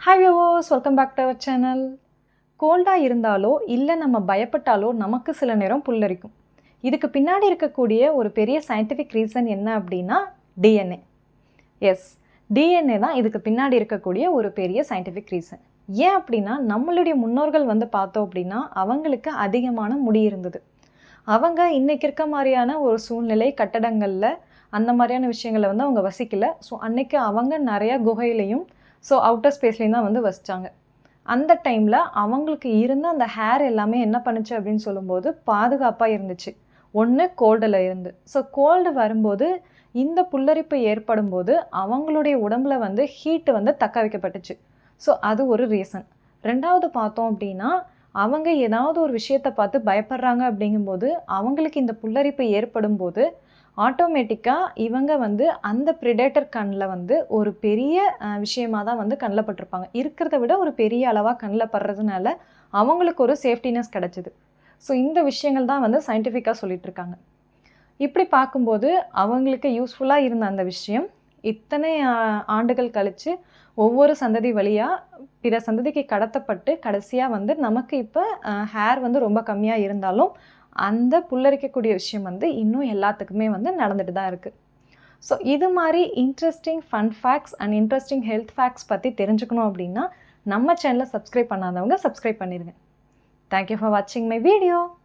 Hi viewers, welcome back to our channel. கோல்டா இருந்தாலோ இல்லை நம்ம பயப்பட்டாலோ நமக்கு சில நேரம் புல்லரிக்கும். இதுக்கு பின்னாடி இருக்கக்கூடிய ஒரு பெரிய சயின்டிஃபிக் ரீசன் என்ன அப்படின்னா டிஎன்ஏ. எஸ், டிஎன்ஏ தான் இதுக்கு பின்னாடி இருக்கக்கூடிய ஒரு பெரிய சயின்டிஃபிக் ரீசன். ஏன் அப்படின்னா நம்மளுடைய முன்னோர்கள் பார்த்தோம் அப்படின்னா அவங்களுக்கு அதிகமான முடி இருந்தது. அவங்க இன்றைக்கி இருக்க மாதிரியான ஒரு சூழ்நிலை கட்டடங்களில் அந்த மாதிரியான விஷயங்களை அவங்க வசிக்கலை. ஸோ அன்றைக்கி அவங்க நிறையா குகையிலையும் அவுட்டர் ஸ்பேஸ்லேயும் தான் வசித்தாங்க. அந்த டைமில் அவங்களுக்கு இருந்த அந்த ஹேர் எல்லாமே என்ன பண்ணுச்சு அப்படின்னு சொல்லும்போது பாதுகாப்பாக இருந்துச்சு. ஒன்று கோல்டில் இருந்து. ஸோ கோல்டு வரும்போது இந்த புல்லரிப்பு ஏற்படும் போது அவங்களுடைய உடம்புல ஹீட்டு தக்க வைக்கப்பட்டுச்சு. ஸோ அது ஒரு ரீசன். ரெண்டாவது பார்த்தோம் அப்படின்னா அவங்க ஏதாவது ஒரு விஷயத்தை பார்த்து பயப்படுறாங்க அப்படிங்கும்போது அவங்களுக்கு இந்த புல்லரிப்பு ஏற்படும் போது ஆட்டோமேட்டிக்காக இவங்க அந்த ப்ரிடேட்டர் கண்ணில் ஒரு பெரிய விஷயமாக தான் கண்ணில் பட்டிருப்பாங்க. இருக்கிறத விட ஒரு பெரிய அளவாக கண்ணில் படுறதுனால அவங்களுக்கு ஒரு சேஃப்டினஸ் கிடச்சிது. ஸோ இந்த விஷயங்கள் தான் சயின்டிஃபிக்காக சொல்லிகிட்ருக்காங்க. இப்படி பார்க்கும்போது அவங்களுக்கு யூஸ்ஃபுல்லாக இருந்த அந்த விஷயம் இத்தனை ஆண்டுகள் கழித்து ஒவ்வொரு சந்ததி வழியாக பிற சந்ததிக்கு கடத்தப்பட்டு கடைசியாக நமக்கு இப்போ ஹேர் ரொம்ப கம்மியாக இருந்தாலும் அந்த புல்லரிக்கக்கூடிய விஷயம் இன்னும் எல்லாத்துக்குமே நடந்துட்டு தான் இருக்குது. ஸோ இது மாதிரி interesting fun facts and interesting health facts பற்றி தெரிஞ்சுக்கணும் அப்படின்னா நம்ம சேனலை சப்ஸ்கிரைப் பண்ணாதவங்க சப்ஸ்கிரைப் பண்ணிடுங்க. தேங்க்யூ ஃபார் வாட்சிங் மை வீடியோ.